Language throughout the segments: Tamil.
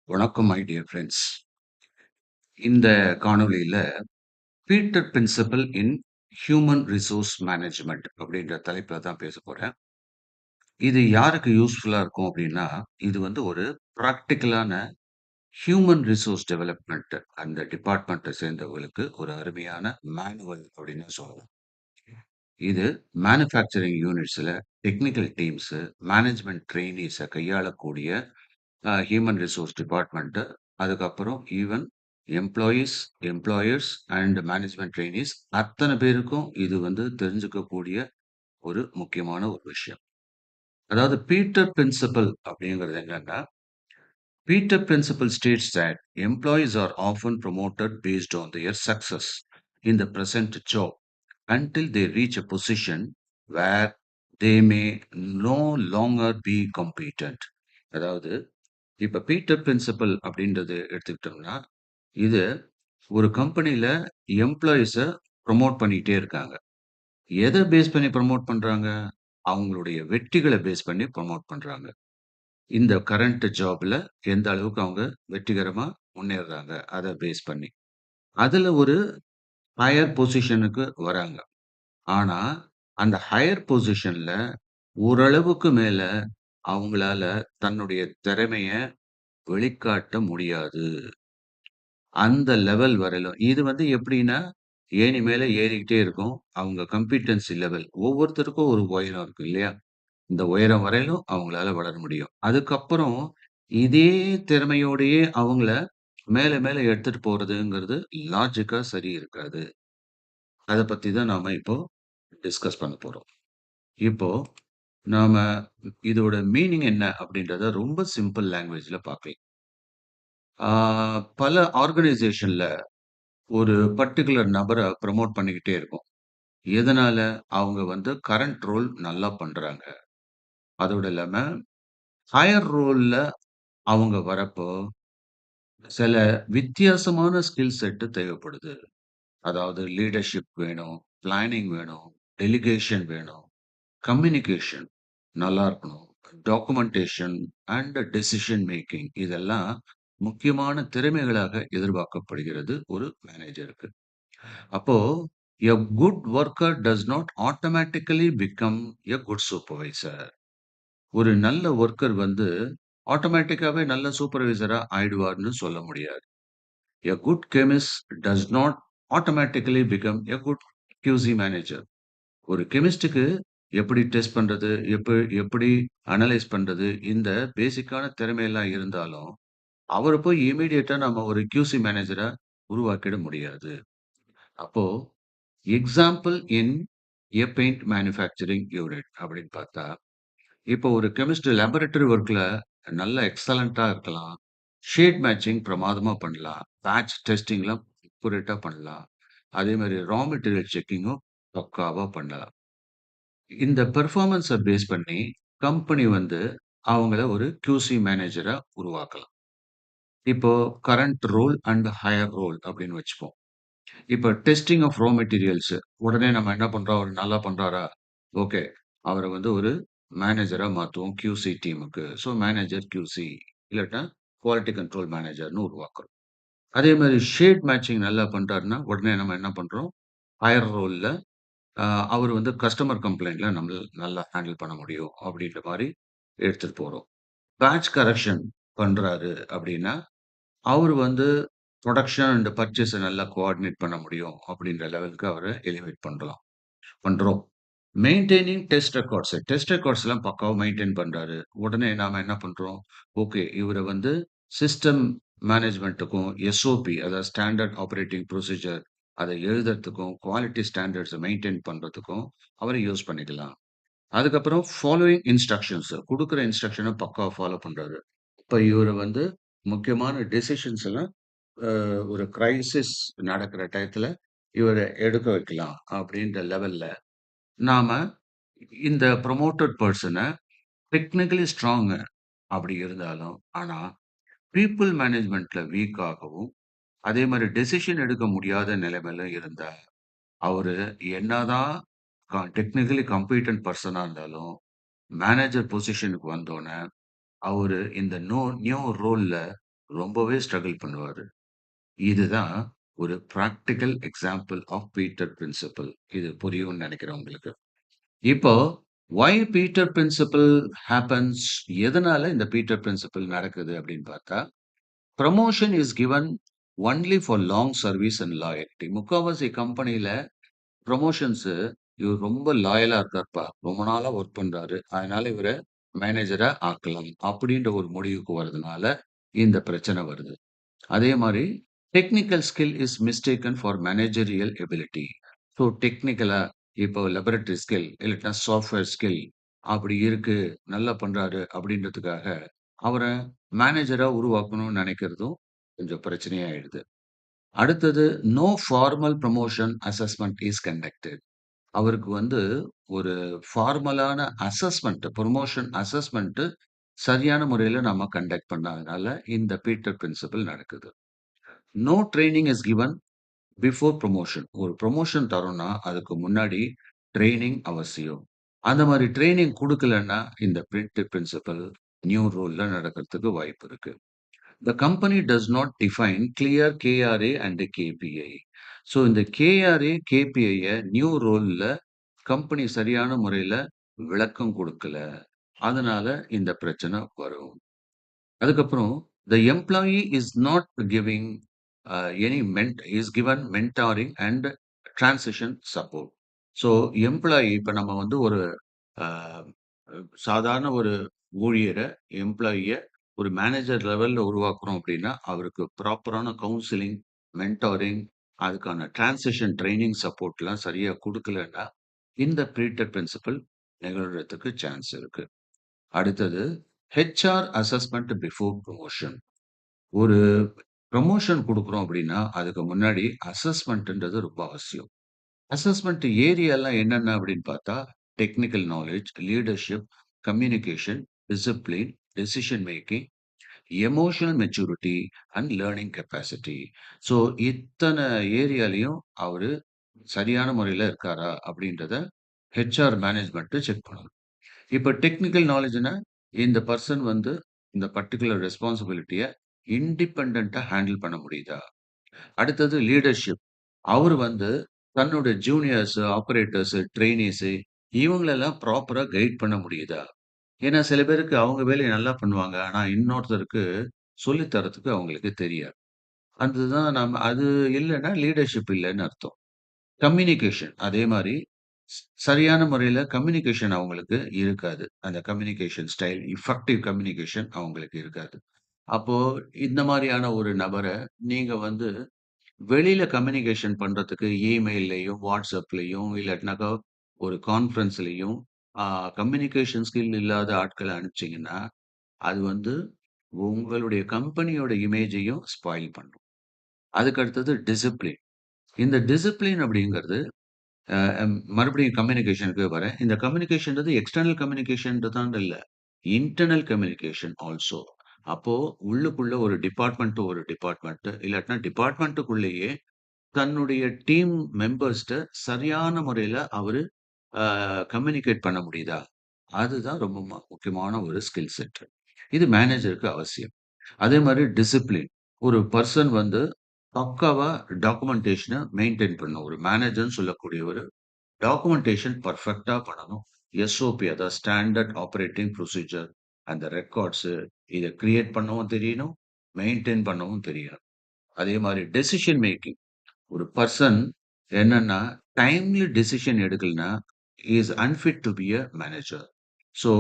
வணக்கம் மை டியர் ஃப்ரெண்ட்ஸ். இந்த காணொளியில Peter principle in human resource management அப்படின்ற தலைப்புல தான் பேச போறேன். இது யாருக்கு யூஸ்ஃபுல்லா இருக்கும் அப்படின்னா, இது வந்து ஒரு பிராக்டிகலான ஹியூமன் ரிசோர்ஸ் டெவலப்மெண்ட் அந்த டிபார்ட்மெண்ட்டை சேர்ந்தவங்களுக்கு ஒரு அருமையான மேனுவல் அப்படின்னு சொல்லலாம். இது மேனுஃபேக்சரிங் யூனிட்ஸ்ல டெக்னிக்கல் டீம்ஸ், மேனேஜ்மெண்ட் ட்ரெய்னிஸை கையாளக்கூடிய ஹியூமன் ரிசோர்ஸ் டிபார்ட்மெண்ட், அதுக்கப்புறம் even employees, employers and management trainees அத்தனை பேருக்கும் இது வந்து தெரிஞ்சுக்கக்கூடிய ஒரு முக்கியமான ஒரு விஷயம். அதாவது பீட்டர் பிரின்சிபல் அப்படிங்கிறது என்னன்னா, Peter principle states that employees are often promoted based on their success in the present job until they reach a position where they may no longer be competent. அதாவது இப்ப பீட்டர் பிரின்சிபல் அப்படின்றது எடுத்துக்கிட்டோம்னா, இது ஒரு கம்பெனில எம்ப்ளாயீஸ ப்ரமோட் பண்ணிட்டே இருக்காங்க. எத பேஸ் பண்ணி ப்ரமோட் பண்றாங்க? அவங்களுடைய வெற்றிகள பேஸ் பண்ணி ப்ரமோட் பண்றாங்க. இந்த கரண்ட் ஜாப்ல எந்த அளவுக்கு அவங்க வெற்றிகரமா முன்னேறுறாங்க, அத பேஸ் பண்ணி. அதுல ஒரு ஹையர் பொசிஷனுக்கு வராங்க. ஆனா, அந்த ஹையர் பொசிஷன்ல ஓரளவுக்கு மேல அவங்களால தன்னுடைய திறமைய வெளிக்காட்ட முடியாது. அந்த லெவல் வரையிலும். இது வந்து எப்படின்னா, ஏணி மேல ஏறிக்கிட்டே இருக்கும். அவங்க கம்பிட்டன்சி லெவல். ஒவ்வொருத்தருக்கும் ஒரு உயரம் இருக்கு இல்லையா? இந்த உயரம் வரையிலும் அவங்களால வளர முடியும். அதுக்கப்புறம் இதே திறமையோடையே அவங்கள மேல மேல எடுத்துட்டு போறதுங்கிறது லாஜிக்கா சரி இருக்காது. அத பத்தி தான் நாம இப்போ டிஸ்கஸ் பண்ண போறோம். இப்போ நாம இதோட மீனிங் என்ன அப்படின்றத ரொம்ப சிம்பிள் லாங்குவேஜ்ல பார்க்கலாம். ஆ பல ஆர்கனைசேஷன்ல ஒரு பர்ட்டிகுலர் நபர ப்ரமோட் பண்ணிக்கிட்டே இருக்கும். எதனால? அவங்க வந்து கரண்ட் ரோல் நல்லா பண்றாங்க. அதோட இல்லாம ஹையர் ரோல்ல அவங்க வரப்போ, சில வித்தியாசமான ஸ்கில் செட் தேவைப்படுது. அதாவது லீடர்ஷிப் வேணும், பிளானிங் வேணும், டெலிகேஷன் வேணும், கம்யூனிகேஷன் நல்லா இருக்கணும், டாக்குமென்டேஷன் அண்ட் டெசிஷன் மேக்கிங் இதெல்லாம் முக்கியமான திறமைகளாக எதிர்பார்க்கப்படுகிறது ஒரு மேனேஜருக்கு. அப்போ a good worker does not automatically become a good supervisor. ஒரு நல்ல ஒர்க்கர் வந்து ஆட்டோமேட்டிக்காவே நல்ல சூப்பர்வைசரா ஆயிடுவார்ன்னு சொல்ல முடியாது. A good chemist does not automatically become a good QC manager. ஒரு கெமிஸ்ட்டுக்கு எப்படி டெஸ்ட் பண்றது, எப்படி அனலைஸ் பண்றது, இந்த பேசிக்கான திறமையெல்லாம் இருந்தாலும், அவர போய் இம்மீடியட்டா நம்ம ஒரு QC மேனேஜரா உருவாக்கிட முடியாது. அப்போ example in a paint manufacturing unit அப்படின்னு பார்த்தா, இப்போ ஒரு கெமிஸ்ட் லேபரட்டரி ஒர்க்ல நல்ல எக்ஸலன்ட்டா இருக்கலாம். ஷேட் மேட்சிங் பிரமாதமா பண்ணலாம். பேட்ச் டெஸ்டிங்லாம் அக்யூரேட்டா பண்ணலாம். அதே மாரி ரா மெட்டீரியல் செக்கிங்கும் பக்காவா பண்ணலாம். இந்த பெர்ஃபார்மன்ஸ பேஸ் பண்ணி கம்பெனி வந்து அவங்கள ஒரு QC மேனேஜரா உருவாக்கலாம். இப்போ current role and higher role அப்படின்னு வச்சுப்போம். இப்ப டெஸ்டிங் ஆஃப் ரா மெட்டீரியல்ஸ் உடனே நம்ம என்ன பண்றோம்? அவரு நல்லா பண்றாரா? ஓகே. அவர வந்து ஒரு மேனேஜரா மாத்துவோம் QC டீமுக்கு. ஸோ மேனேஜர் QC இல்லாட்டா குவாலிட்டி கண்ட்ரோல் மேனேஜர்ன்னு உருவாக்குறோம். அதே மாரி ஷேட் மேட்சிங் நல்லா பண்றாருன்னா, உடனே நம்ம என்ன பண்றோம்? ஹையர் ரோல்ல அ அவரு வந்து கஸ்டமர் கம்ப்ளைண்ட்ல நல்லா ஹேண்டில் பண்ண முடியும் அப்படின்ற மாரி எடுத்துட்டு போறோம். பேட்ச் கரெக்ஷன் பண்றாரு அப்படின்னா, அவரு வந்து புரொடக்ஷன் அண்ட் பர்ச்சேஸ நல்லா கோஆர்டினேட் பண்ண முடியும் அப்படின்ற லெவலுக்கு அவர எலிவேட் பண்றோம். மெயின்டெய்னிங் டெஸ்ட் ரெக்கார்ட்ஸ்லாம் பக்காவா மெயின்டெயின் பண்றாரு. உடனே நாம என்ன பண்றோம்? ஓகே. இவர வந்து சிஸ்டம் மேனேஜ்மென்ட்டுக்கும், SOP அதாவது ஸ்டாண்டர்ட் ஆப்பரேட்டிங் ப்ரொசீஜர் அத எழுதுறதுக்கும், குவாலிட்டி ஸ்டாண்டர்ட்ஸ மெயின்டெயின் பண்றதுக்கும் அவர யூஸ் பண்ணிக்கலாம். அதுக்கப்புறம் ஃபாலோயிங் இன்ஸ்ட்ரக்ஷன்ஸ் குடுக்குற இன்ஸ்ட்ரக்ஷன பக்காவா ஃபாலோ பண்றாரு. இப்ப இவரு வந்து முக்கியமான டெசிஷன்ஸ் எல்லாம் ஒரு கிரைசிஸ் நடக்கிற டயத்துல இவர எடுக்க வைக்கலாம் அப்படின்ற லெவல்ல நாம இந்த ப்ரமோட்டட் பெர்சன டெக்னிக்கலி ஸ்ட்ராங் அப்படி இருந்தாலும், ஆனா பீப்பிள் மேனேஜ்மென்ட்ல வீக் ஆகவும், அதே மாரி டெசிஷன் எடுக்க முடியாத நிலைமையில இருந்தா, அவரு என்னதான் டெக்னிக்கலி காம்பிட்டன்ட் பெர்சனா இருந்தாலும், மேனேஜர் பொசிஷனுக்கு வந்தோனே, அவரு இந்த நியூ ரோல்ல ரொம்பவே ஸ்ட்ரகிள் பண்ணுவாரு. இதுதான் ஒரு practical example of Peter principle. இது புரியும்னு நெனைக்கிறேன் உங்களுக்கு. இப்போ வை பீட்டர் பிரின்சிபல் ஹேப்பன்ஸ் எதனால இந்த பீட்டர் பிரின்சிபல் நடக்குது அப்படின்னு பார்த்தா, promotion is given only for long service and loyalty. முக்காவாசி கம்பெனில ப்ரமோஷன்ஸு இவர் ரொம்ப லாயலா இருக்காருப்பா. ரொம்ப நாளா ஒர்க் பண்றாரு. அதனால இவர மேனேஜரா ஆக்கலாம். அப்படின்ற ஒரு முடிவுக்கு வரதுனால இந்த பிரச்சனை வருது. அதே மாரி technical skill is mistaken for managerial ability. So டெக்னிக்கலா இப்போ லேபரட்டரி ஸ்கில் இல்லாட்டினா சாஃப்ட்வேர் ஸ்கில் அப்படி இருக்கு, நல்லா பண்றாரு அப்படின்றதுக்காக அவர மேனேஜரா உருவாக்கணும்னு நெனைக்கிறதும் கொஞ்சம் பிரச்சனையாயிடுது. அடுத்தது no formal promotion assessment is conducted. அவருக்கு வந்து ஒரு ஃபார்மலான அசஸ்மென்ட், புரமோஷன் அசஸ்மென்ட் சரியான முறையில நம்ம கண்டக்ட் பண்ணாதனால இந்த பீட்டர் பிரின்சிபல் நடக்குது. No training is given before promotion. ஒரு புரமோஷன் தரோம்னா, அதுக்கு முன்னாடி ட்ரெய்னிங் அவசியம். அந்த மாரி ட்ரெய்னிங் குடுக்கலன்னா, இந்த பீட்டர் பிரின்சிபல் நியூ ரோல்ல நடக்கிறதுக்கு வாய்ப்பு இருக்கு. The company does not define clear KRA and KPI. So இந்த KRA, KPIய நியூ ரோல்ல கம்பெனி சரியான முறையில விளக்கம் குடுக்கல. அதனால இந்த பிரச்சனை வரும். அதுக்கப்புறம் the employee is not giving any is given mentoring and transition support. So employee இப்ப நம்ம வந்து ஒரு அ சாதாரண ஒரு ஊழியர, எம்ப்ளாயிய ஒரு மேனேஜர் லெவல்ல உருவாக்குறோம் அப்படின்னா, அவருக்கு ப்ராப்பரான கவுன்சிலிங், மென்டாரிங், அதுக்கான டிரான்சிஷன் ட்ரெய்னிங் சப்போர்ட்லாம் சரியா குடுக்கலன்னா, இந்த பீட்டர் பிரின்சிபல் நிகழ்றதுக்கு சான்ஸ் இருக்கு. அடுத்தது ஹெச்ஆர் அசஸ்மென்ட் பிஃபோர் புரமோஷன். ஒரு புரமோஷன் குடுக்குறோம் அப்படின்னா, அதுக்கு முன்னாடி அசஸ்மென்ட்ன்றது ரொம்ப அவசியம். அசஸ்மென்ட் ஏரியாலாம் என்னென்ன அப்படின்னு பார்த்தா, technical knowledge, leadership, communication, discipline, decision making, emotional maturity and learning capacity. So இத்தன ஏரியாலயும் அவரு சரியான முறையில இருக்காரா? அப்படின்றத ஹெச்ஆர் மேனேஜ்மென்ட் செக் பண்ணணும். இப்ப டெக்னிக்கல் நாலேட்ஜ்னா, இந்த பெர்சன் வந்து இந்த பர்ட்டிகுலர் ரெஸ்பான்சிபிலிட்டிய இண்டிபெண்டன்ட்டா ஹேண்டில் பண்ண முடியுதா? அடுத்தது லீடர்ஷிப். அவரு வந்து தன்னோட ஜூனியர்ஸ், ஆப்பரேட்டர்ஸ், ட்ரெய்னீஸ் இவங்களெல்லாம் ப்ராப்பரா கைட் பண்ண முடியுதா? ஏன்னா சில பேருக்கு அவங்க வேலைய நல்லா பண்ணுவாங்க. ஆனா இன்னொருத்தருக்கு சொல்லி தர்றதுக்கு அவங்களுக்கு தெரியாது. அதுதான் அது இல்லன்னா லீடர்ஷிப் இல்லன்னு அர்த்தம். கம்யூனிகேஷன் அதே மாரி சரியான முறையில கம்யூனிகேஷன் அவங்களுக்கு இருக்காது. அந்த கம்யூனிகேஷன் ஸ்டைல், எஃபெக்டிவ் கம்யூனிகேஷன் அவங்களுக்கு இருக்காது. அப்போ இந்த மாரியான ஒரு நபர நீங்க வந்து வெளியில கம்யூனிகேஷன் பண்றதுக்கு இமெயில்லயும், WhatsAppலயும் இல்லாட்டினாக்கா ஒரு கான்ஃபரன்ஸ்லயும் கம்யூனிகேஷன் ஸ்கில் இல்லாத ஆட்கள அனுப்பிச்சீங்கன்னா, அது வந்து உங்களுடைய கம்பெனியோட இமேஜையும் ஸ்பாயில் பண்ணும். அதுக்கு அடுத்தது டிசிப்ளின். இந்த டிசிப்ளின் அப்படிங்கிறது மறுபடியும் கம்யூனிகேஷனுக்கு வரேன். இந்த கம்யூனிகேஷன்றது எக்ஸ்டர்னல் கம்யூனிகேஷன்றதான்னு இல்ல. Internal communication also. அப்போ உள்ளுக்குள்ள ஒரு டிபார்ட்மெண்ட் டூ ஒரு டிபார்ட்மெண்ட் இல்லாட்டினா டிபார்ட்மெண்ட்டுக்குள்ளேயே தன்னுடைய டீம் மெம்பர்ஸ்ட்ட சரியான முறையில அவரு அ கம்யூனிகேட் பண்ண முடியுதா? அதுதான் ரொம்ப முக்கியமான ஒரு ஸ்கில் செட். இது மேனேஜருக்கு அவசியம். அதே மாரி டிசிப்ளின். ஒரு பெர்சன் வந்து பக்காவா டாக்குமென்டேஷன மெயின்டெயின் பண்ணணும். ஒரு மேனேஜர்ன்னு சொல்லக்கூடியவரு டாக்குமென்டேஷன் பெர்ஃபெக்ட்டா பண்ணணும். எஸ்ஓபி அதாவது ஸ்டாண்டர்ட் ஆப்பரேட்டிங் ப்ரொசீஜர் அந்த ரெக்கார்ட்ஸு இத கிரியேட் பண்ணவும் தெரியணும். மெயின்டெயின் பண்ணவும் தெரியணும். அதே மாரி டெசிஷன் மேக்கிங். ஒரு பெர்சன் என்னன்னா, டைம்லி டிசிஷன் எடுக்கலன்னா, he is unfit to be a manager. So,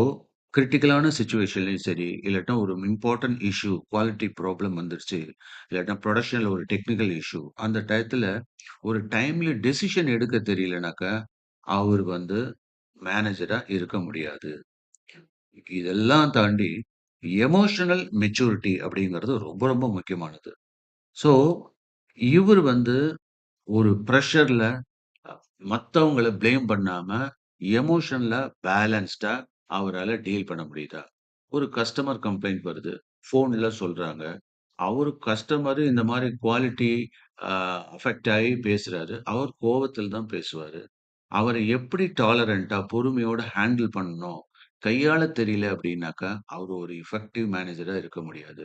கிரிட்டிக்கலான சிச்சுவேஷன்லயும் சரி, இல்லாட்டா ஒரு இம்பார்ட்டன்ட் இஷ்யூ, குவாலிட்டி ப்ராப்ளம் வந்துருச்சு, இல்லாட்டா புரொடக்ஷன்ல ஒரு டெக்னிக்கல் இஷ்யூ, அந்த டயத்துல ஒரு டைம்லி டிசிஷன் எடுக்க தெரியலனாக்கா, அவரு வந்து மேனேஜரா இருக்க முடியாது. இதெல்லாம் தாண்டி எமோஷனல் மெச்சூரிட்டி அப்படிங்கிறது ரொம்ப ரொம்ப முக்கியமானது. ஸோ, இவரு வந்து ஒரு பிரஷர்ல அ மத்தவங்கள ப்ளேம் பண்ணாம, எமோஷன்ல பேலன்ஸ்டா அவரால டீல் பண்ண முடியுதா? ஒரு கஸ்டமர் கம்ப்ளைண்ட் வருது. ஃபோன்ல சொல்றாங்க. அவரு கஸ்டமரு இந்த மாரி குவாலிட்டி அ அஃபெக்ட் ஆயி பேசுறாரு. அவர் கோவத்துல தான் பேசுவாரு. அவர எப்படி டாலரன்ட்டா, பொறுமையோட ஹேண்டில் பண்ணணும், கையாள தெரியல அப்டின்னாக்கா, அவரு ஒரு எஃபெக்டிவ் மேனேஜரா இருக்க முடியாது.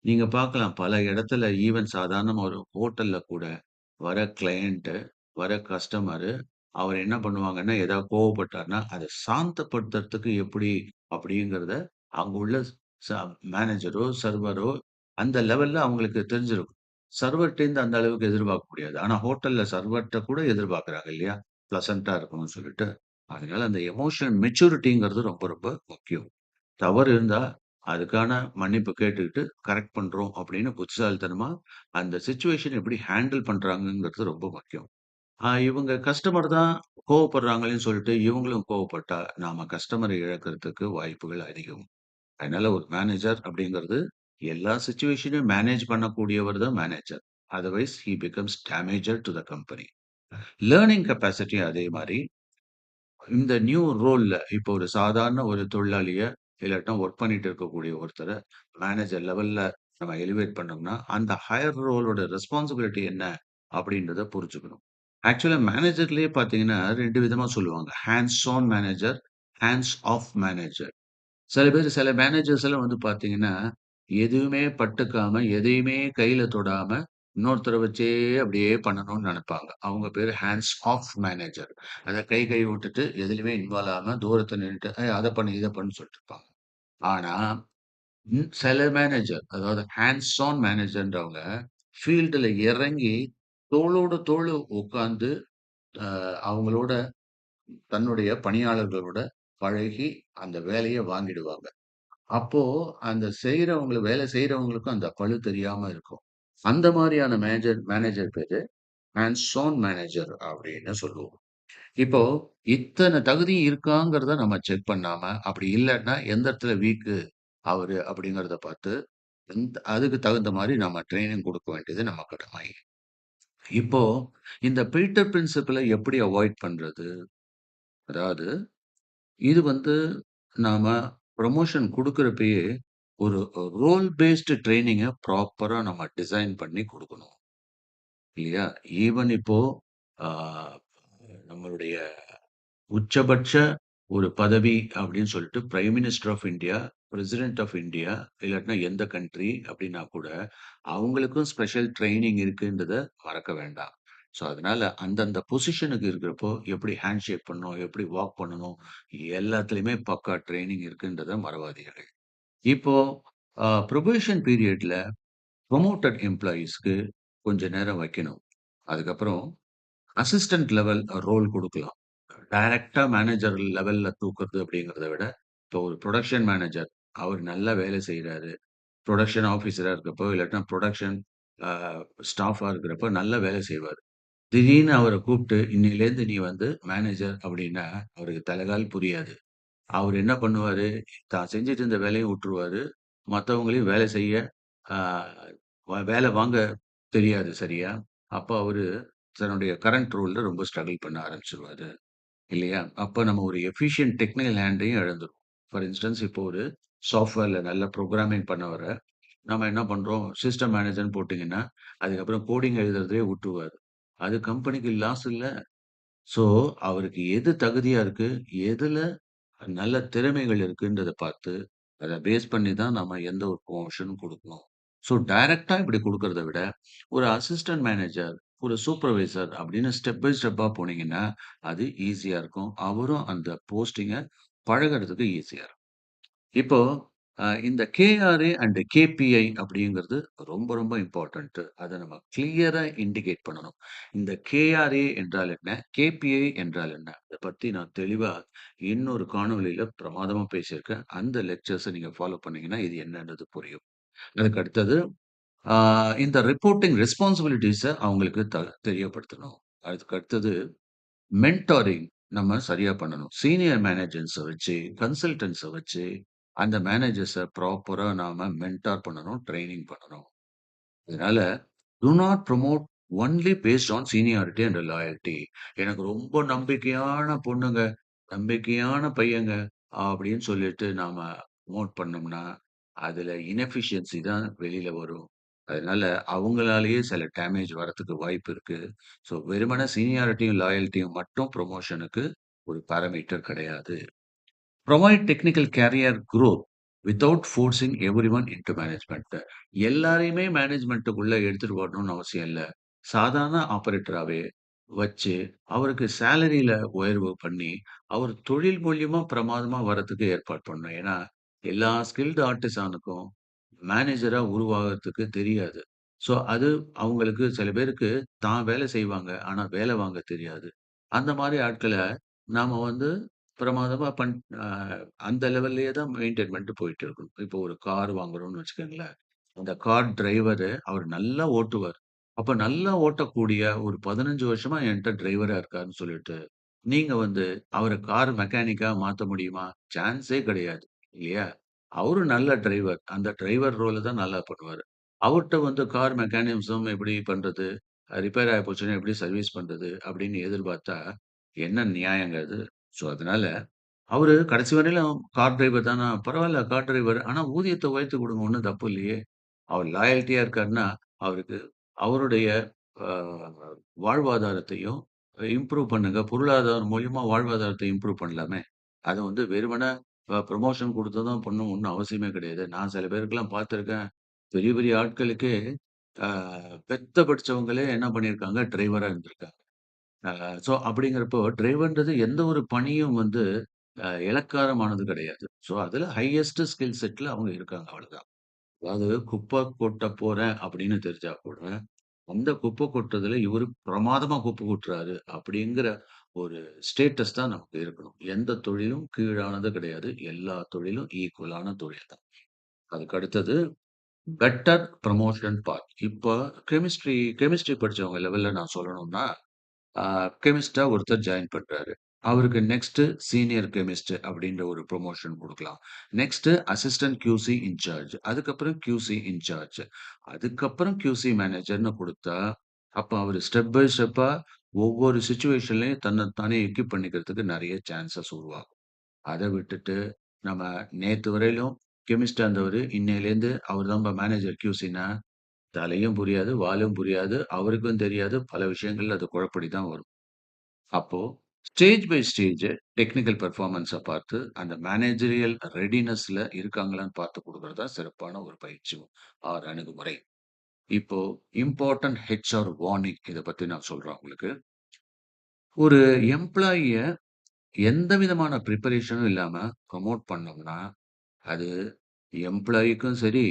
நீங்க பார்க்கலாம் பல இடத்துல ஈவன் சாதாரணமா ஒரு ஹோட்டல்ல கூட வர கிளையன்ட், வர கஸ்டமரு அவர் என்ன பண்ணுவாங்கன்னா, ஏதாவது கோவப்பட்டார்ன்னா, அத சாந்தப்படுத்துறதுக்கு எப்படி அப்படிங்கிறத அங்க உள்ள ச மேனேஜரோ, சர்வரோ அந்த லெவல்ல அவங்களுக்கு தெரிஞ்சிருக்கும். சர்வர்ட்டேருந்து அந்த அளவுக்கு எதிர்பார்க்க முடியாது. ஆனா ஹோட்டல்ல சர்வர்ட்ட கூட எதிர்பார்க்குறாங்க இல்லையா? ப்ளசன்ட்டா இருக்கணும்னு சொல்லிட்டு. அதனால அந்த எமோஷனல் மெச்சூரிட்டிங்கிறது ரொம்ப ரொம்ப முக்கியம். தவறு இருந்தா, அதுக்கான மன்னிப்பு கேட்டுக்கிட்டு, கரெக்ட் பண்றோம் அப்படின்னு புத்திசாலித்தனமா, அந்த சிச்சுவேஷன் எப்படி ஹேண்டில் பண்றாங்கங்கிறது ரொம்ப முக்கியம். இவங்க கஸ்டமர் தான் கோவப்படுறாங்களேன்னு சொல்லிட்டு, இவங்களும் கோவப்பட்டா, நாம கஸ்டமர இழக்கிறதுக்கு வாய்ப்புகள் அதிகம். அதனால ஒரு மேனேஜர் அப்படிங்கிறது, எல்லா சிச்சுவேஷனையும் மேனேஜ் பண்ணக்கூடியவர் தான் manager. Otherwise he becomes damager to the company. Learning capacity அதே மாரி இந்த நியூ ரோல்ல இப்போ ஒரு சாதாரண ஒரு தொழிலாளிய, இல்லாட்டினா ஒர்க் பண்ணிட்டு இருக்கக்கூடிய ஒருத்தர மேனேஜர் லெவல்ல நம்ம எலிவேட் பண்ணோம்னா, அந்த ஹையர் ரோலோட ரெஸ்பான்சிபிலிட்டி என்ன? அப்படின்றத புரிஞ்சுக்கணும். ஆக்சுவலா மேனேஜர்லயே பார்த்தீங்கன்னா 2 விதமா சொல்லுவாங்க. Hands on manager, hands off manager. சில மேனேஜர்ஸ் எல்லாம் வந்து பார்த்தீங்கன்னா, எதுவுமே பட்டுக்காம, எதையுமே கையில தொடாம, இன்னொருத்தர வச்சே அப்படியே பண்ணணும்னு நெனைப்பாங்க. அவங்க பேரு ஹேண்ட்ஸ் ஆஃப் மேனேஜர். அத கை விட்டுட்டு எதுலயுமே இன்வால்வ் ஆகாம தூரத்துல நின்னுட்டு, அத பண்ணு, இத பண்ணுன்னு சொல்லிட்டு இருப்பாங்க. ஆனா, சில மேனேஜர் அதாவது ஹேண்ட்ஸ் ஆன் மேனேஜர்ன்றவங்க ஃபீல்டுல இறங்கி தோளோட தோள் உட்கார்ந்து அவங்களோட தன்னுடைய பணியாளர்களோட பழகி அந்த வேலைய வாங்கிடுவாங்க. அப்போ அந்த வேலை செய்றவங்களுக்கும் அந்த பளு தெரியாம இருக்கும். அந்த மாரியான மேனேஜர் பேரு ஹேண்ட்ஸ் ஆன் மேனேஜர் அப்படின்னு சொல்லுவோம். இப்போ இத்தன தகுதி இருக்காங்கிறத நம்ம செக் பண்ணாம, அப்படி இல்லன்னா எந்த இடத்துல வீக்கு அவரு அப்படிங்கிறத பார்த்து, அதுக்கு தகுந்த மாரி நம்ம ட்ரெய்னிங் குடுக்க வேண்டியது நம்ம கடமை. இப்போ இந்த பீட்டர் பிரின்சிபல எப்படி அவாய்ட் பண்றது? அதாவது இது வந்து நாம ப்ரமோஷன் குடுக்குறப்பயே ஒரு ரோல் பேஸ்டு ட்ரெய்னிங்க ப்ராப்பரா நம்ம டிசைன் பண்ணி குடுக்கணும். இல்லையா? ஈவன் இப்போ ஆ நம்மளுடைய உச்சபட்ச ஒரு பதவி அப்படின்னு சொல்லிட்டு prime minister of India, president of India இல்லாட்டினா எந்த கண்ட்ரி அப்படின்னா கூட, அவங்களுக்கும் ஸ்பெஷல் ட்ரெய்னிங் இருக்குன்றத மறக்க வேண்டாம். ஸோ, அதனால அந்தந்த பொசிஷனுக்கு இருக்கிறப்போ எப்படி ஹேண்ட் ஷேக் பண்ணணும், எப்படி வாக் பண்ணணும், எல்லாத்துலயுமே பக்கா ட்ரெய்னிங் இருக்குன்றத மறவாதீர்கள். இப்போ புரொபேஷன் பீரியட்ல புரமோட்டட் எம்ப்ளாயீஸ்க்கு கொஞ்ச நேரம் வைக்கணும். அதுக்கப்புறம் அசிஸ்டன்ட் லெவல் ரோல் குடுக்கலாம். டைரக்ட்டா மேனேஜர் லெவல்ல தூக்குறது அப்படிங்கிறத விட, இப்போ ஒரு புரொடக்ஷன் மேனேஜர் அவர் நல்லா வேலை செய்றாரு. புரொடக்ஷன் ஆஃபீசரா இருக்கப்போ, இல்லாட்டினா புரொடக்ஷன் அ ஸ்டாஃபா இருக்கிறப்போ நல்லா வேலை செய்வாரு. திடீர்னு அவர கூப்ட்டு, "இன்னையிலேருந்து நீ வந்து மேனேஜர்" அப்படின்னா, அவருக்கு தலைகால் புரியாது. அவரு என்ன பண்ணுவாரு, தான் செஞ்சுட்டு இருந்த வேலைய வுட்டுருவாரு. மத்தவங்களையும் வேலை செய்ய ஆ வேலை வாங்க தெரியாது சரியா. அப்ப அவரு தன்னுடைய கரண்ட் ரோல்ல ரொம்ப ஸ்ட்ரகிள் பண்ண ஆரம்பிச்சுருவாரு. இல்லையா? அப்ப நம்ம ஒரு எஃபிஷியன்ட் டெக்னிக்கல் ஹேண்டையும் இழந்துருவோம். ஃபார் இன்ஸ்டன்ஸ் இப்போ ஒரு சாஃப்ட்வேர்ல நல்ல புரோகிராமிங் பண்ணவர, நம்ம என்ன பண்றோம், சிஸ்டம் மேனேஜர்ன்னு போட்டீங்கன்னா, அதுக்கப்புறம் கோடிங் எழுதுறதே வுட்டுருவாரு. அது கம்பெனிக்கு லாஸ் இல்ல. ஸோ, அவருக்கு எது தகுதியா இருக்கு, எதுல நல்ல திறமைகள் இருக்குன்றத பார்த்து, அத பேஸ் பண்ணி தான் நம்ம எந்த ஒரு ப்ரமோஷனும் குடுக்கணும். ஸோ, டைரக்ட்டா இப்படி குடுக்கறத விட, ஒரு அசிஸ்டன்ட் மேனேஜர், ஒரு சூப்பர்வைசர் அப்படின்னு ஸ்டெப் பை ஸ்டெப்பா போனீங்கன்னா, அது ஈஸியா இருக்கும். அவரும் அந்த போஸ்டிங்க பழகுறதுக்கு ஈஸியா இருக்கும். இப்போ இந்த கேஆர்ஏ அண்ட் கேபிஐ அப்படிங்கிறது ரொம்ப ரொம்ப இம்பார்ட்டன்ட். அத நம்ம கிளியரா இண்டிகேட் பண்ணணும். இந்த கேஆர்ஏ என்றால் என்ன? கேபிஐ என்றால் என்ன? இத பத்தி நான் தெளிவா இன்னொரு காணொளியில பிரமாதமா பேசியிருக்கேன். அந்த லெக்சர்ஸ நீங்க ஃபாலோ பண்ணீங்கன்னா, இது என்னன்றது புரியும். அதுக்கு அடுத்தது ஆ இந்த ரிப்போர்ட்டிங் ரெஸ்பான்சிபிலிட்டீஸ அவங்களுக்கு தெரியப்படுத்தணும். அதுக்கு அடுத்தது மென்டாரிங் நம்ம சரியா பண்ணணும். சீனியர் மேனேஜர்ஸ வச்சு, கன்சல்டன்ட்ஸ வச்சு, அந்த மேனேஜர்ஸ ப்ராப்பரா நாம மென்டார் பண்ணணும், ட்ரெய்னிங் பண்ணணும். அதனால do not promote only based on seniority and loyalty. எனக்கு ரொம்ப நம்பிக்கையான பொண்ணுங்க, நம்பிக்கையான பையங்க அப்படின்னு சொல்லிட்டு நாம புரமோட் பண்ணோம்னா, அதுல இனெஃபிஷியன்சி தான் வெளியில வரும். அதனால அவங்களாலேயே சில டேமேஜ் வரதுக்கு வாய்ப்பு இருக்கு. ஸோ வெறுமனே சீனியாரிட்டியும், லாயல்ட்டியும் மட்டும் புரமோஷனுக்கு ஒரு பாராமீட்டர் கிடையாது. Provide technical career growth. Without forcing everyone into management. எல்லாரையுமே மேனேஜ்மென்ட்டுக்குள்ள எடுத்துட்டு வரணும்னு அவசியம் இல்ல. சாதாரண ஆப்பரேட்டராவே வச்சு, அவருக்கு சேலரில உயர்வு பண்ணி, அவர் தொழில் மூலியமா பிரமாதமா வரதுக்கு ஏற்பாடு பண்ணணும். ஏன்னா, எல்லா ஸ்கில்டு ஆர்டிசானுக்கும் மேனேஜரா உருவாகுறதுக்கு தெரியாது. ஸோ, அது அவங்களுக்கு சில பேருக்கு தான் வேலை செய்வாங்க. ஆனா, வேலை வாங்க தெரியாது. அந்த மாரி ஆட்கள நாம வந்து பிரமாதமா அ அந்த லெவல்லயே தான் மெயின்டெயின் பண்ணிட்டு போயிட்டு இருக்கணும். இப்போ ஒரு கார் வாங்குறோம்னு வச்சுக்கங்களேன். அந்த கார் டிரைவரு அவர் நல்லா ஓட்டுவார். அப்ப நல்லா ஓட்டக்கூடிய ஒரு 15 வருஷமா என்ட்ட டிரைவரா இருக்காருன்னு சொல்லிட்டு, நீங்க வந்து அவர கார் மெக்கானிக்கா மாத்த முடியுமா? சான்ஸே கிடையாது. இல்லையா? அவரு நல்ல டிரைவர். அந்த டிரைவர் ரோல தான் நல்லா பண்ணுவாரு. அவர்ட்ட வந்து கார் மெக்கானிசம் எப்படி பண்றது? ரிப்பேர் ஆயி போச்சுன்னா எப்படி சர்வீஸ் பண்றது? அப்படின்னு எதிர்பார்த்தா, என்ன நியாயங்க அது? ஸோ, அதனால அவரு கடைசி வரையிலும் கார் டிரைவர் தானா? பரவால்ல கார் டிரைவர். ஆனா ஊதியத்த உயர்த்தி குடுங்க. ஒண்ணும் தப்பு இல்லையே! அவர் லாயல்டியா இருக்காருன்னா, அவருக்கு அவருடைய அ வாழ்வாதாரத்தையும் இம்ப்ரூவ் பண்ணுங்க. பொருளாதாரம் மூலியமா வாழ்வாதாரத்த இம்ப்ரூவ் பண்ணலாமே! அத வந்து வெறுமனே புரமோஷன் குடுத்து தான் பண்ணணும் ஒண்ணும் அவசியமே கிடையாது. நான் சில பேருக்கெல்லாம் பார்த்துருக்கேன். பெரிய பெரிய ஆட்களுக்கே அ பெத்த படிச்சவங்களே என்ன பண்ணியிருக்காங்க, டிரைவரா இருந்திருக்காங்க. ஸோ அப்படிங்கிறப்போ டிரைவர்ன்றது எந்த ஒரு பணியும் வந்து இளக்காரமானது கிடையாது. ஸோ அதுல ஹையஸ்ட் ஸ்கில் செட்ல அவங்க இருக்காங்க அவ்வளவுதான். அதாவது குப்பை கொட்ட போறேன் அப்படின்னு தெரிஞ்சா கூட, அந்த குப்பை கொட்டுறதுல இவரு பிரமாதமா குப்பை கொட்டுறாரு அப்படிங்கிற ஒரு ஸ்டேட்டஸ் தான் நமக்கு இருக்கணும். எந்த தொழிலும் கீழானது கிடையாது. எல்லா தொழிலும் ஈக்குவலான தொழில் தான். அதுக்கு அடுத்தது பெட்டர் ப்ரமோஷன் பாத். இப்போ கெமிஸ்ட்ரி படிச்சவங்க லெவல்ல நான் சொல்லணும்னா, ஆ கெமிஸ்ட்டா ஒருத்தர் ஜாயின் பண்றாரு. அவருக்கு நெக்ஸ்ட் சீனியர் கெமிஸ்ட் அப்படின்ற ஒரு புரமோஷன் குடுக்கலாம். Next assistant QC incharge. அதுக்கப்புறம் கியூசி இன்சார்ஜ். அதுக்கப்புறம் கியூசி மேனேஜர்ன்னு குடுத்தா, அப்ப அவரு ஸ்டெப் பை ஸ்டெப்பா ஒவ்வொரு சிச்சுவேஷன்லயும் தன்ன தானே எக்யூப் பண்ணிக்கிறதுக்கு நெறைய சான்ஸஸ் உருவாகும். அத விட்டுட்டு, நம்ம நேத்து வரையிலும் கெமிஸ்ட்டா இருந்தவரு, இன்னையிலேருந்து அவர் தான்பா மேனேஜர் கியூசின்னா, தலையும் புரியாது, வாலும் புரியாது. அவருக்கும் தெரியாது. பல விஷயங்கள்ல அது குழப்படி தான் வரும். அப்போ stage by stage technical performance பார்த்து, அந்த மேனேஜரியல் ரெடினஸ்ல இருக்காங்களான்னு பார்த்து குடுக்குறது தான் சிறப்பான ஒரு பயிற்சி ஆர் அணுகுமுறை. இப்போ இம்பார்ட்டன்ட் ஹெச்ஆர் வார்னிங் இத பத்தி நான் சொல்றேன் உங்களுக்கு. ஒரு எம்ப்ளாயிய எந்த விதமான பிரிப்பரேஷனும் இல்லாம புரமோட் பண்ணோம்னா, அது எம்ப்ளாயிக்கும் சரி,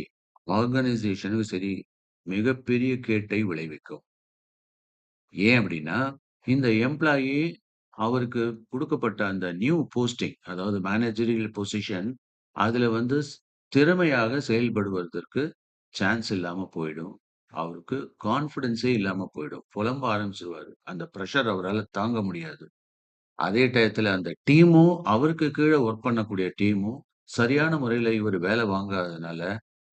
ஆர்கனைசேஷனுக்கும் சரி, மிகப்பெரிய கேட்டை விளைவிக்கும். ஏன் அப்டின்னா, இந்த எம்ப்ளாயி அவருக்கு குடுக்கப்பட்ட அந்த நியூ போஸ்டிங் அதாவது மேனேஜரியல் பொசிஷன் அதுல வந்து திறமையாக செயல்படுவதற்கு சான்ஸ் இல்லாம போயிடும். அவருக்கு கான்ஃபிடன்ஸே இல்லாம போயிடும். புலம்ப ஆரம்பிச்சுருவாரு. அந்த பிரஷர் அவரால தாங்க முடியாது. அதே டயத்துல அந்த டீமும் அவருக்கு கீழ வொர்க் பண்ணக்கூடிய டீமும் சரியான முறையில இவரு வேல வாங்காததுனால,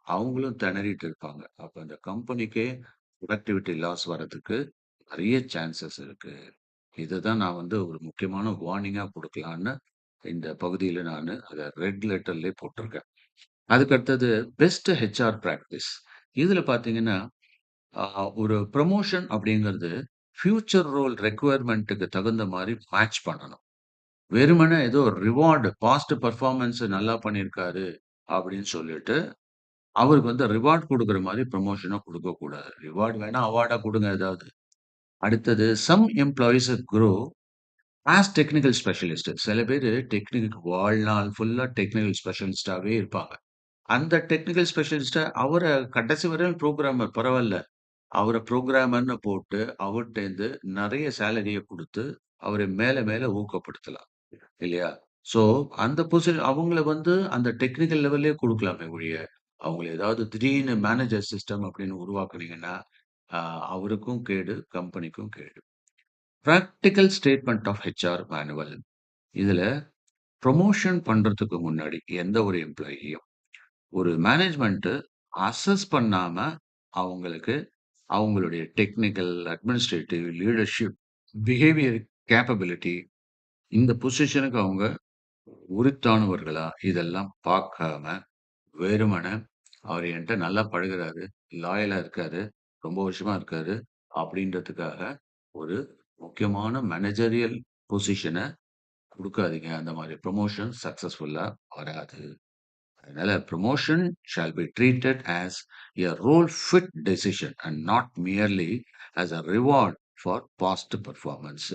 அவங்களும் திணறிட்டு இருப்பாங்க. அப்ப அந்த கம்பெனிக்கே புரொடக்டிவிட்டி லாஸ் வரதுக்கு நெறைய சான்ஸஸ் இருக்கு. இதுதான் நான் வந்து ஒரு முக்கியமான வார்னிங்கா குடுக்கலான்னு இந்த பகுதியில நானு அத ரெட் லெட்டர்லயே போட்டிருக்கேன். அதுக்கு அடுத்தது பெஸ்ட் ஹெச்ஆர் பிராக்டிஸ். இதுல பார்த்தீங்கன்னா, ஒரு புரமோஷன் அப்படிங்கிறது ஃபியூச்சர் ரோல் ரெக்வயர்மென்ட்க்கு தகுந்த மாரி மேட்ச் பண்ணணும். வெறுமனே ஏதோ ரிவார்ட் பாஸ்ட் பெர்ஃபார்மன்ஸ் நல்லா பண்ணியிருக்காரு அப்படின்னு சொல்லிட்டு, அவருக்கு வந்து ரிவார்ட் குடுக்குற மாரி புரமோஷன குடுக்கக்கூடாது. ரிவார்ட் வேணா அவார்டா குடுங்க ஏதாவது. அடுத்தது some employees grow as technical specialist. சில பேரு டெக்னிக் வாழ்நாள் ஃபுல்லா டெக்னிக்கல் ஸ்பெஷலிஸ்ட்டாவே இருப்பாங்க. அந்த டெக்னிக்கல் ஸ்பெஷலிஸ்ட்ட அவர கடைசி வரையும் புரோகிராமர் பரவால்ல. அவர புரோகிராமர்ன்னு போட்டு அவர்ட்டேருந்து நெறைய சேலரிய குடுத்து, அவர மேல மேல ஊக்கப்படுத்தலாம். இல்லையா? ஸோ அந்த அவங்கள வந்து அந்த டெக்னிக்கல் லெவல்லயே குடுக்கலாமே ஒழிய, அவங்கள ஏதாவது திடீர்னு மேனேஜர் சிஸ்டம் அப்படின்னு உருவாக்குனீங்கன்னா, அ அவருக்கும் கேடு, கம்பெனிக்கும் கேடு. Practical statement of HR manual. இதுல புரமோஷன் பண்றதுக்கு முன்னாடி எந்த ஒரு எம்ப்ளாயியும் ஒரு மேனேஜ்மென்ட் அசஸ் பண்ணாம அவங்களுக்கு அவங்களுடைய technical, administrative, leadership, behaviour capability இந்த பொசிஷனுக்கு அவங்க உரித்தானவர்களா இதெல்லாம் பார்க்காம வெறுமனே அவர் என்ட்ட நல்லா பழகுறாரு, லாயலா இருக்காரு, ரொம்ப வருஷமா இருக்காரு அப்படின்றதுக்காக ஒரு முக்கியமான மேனேஜரியல் பொசிஷன குடுக்காதீங்க. அந்த மாரி புரமோஷன் சக்சஸ்ஃபுல்லா வராது. அதனால promotion shall be treated as a role fit decision and not merely as a reward for past performance.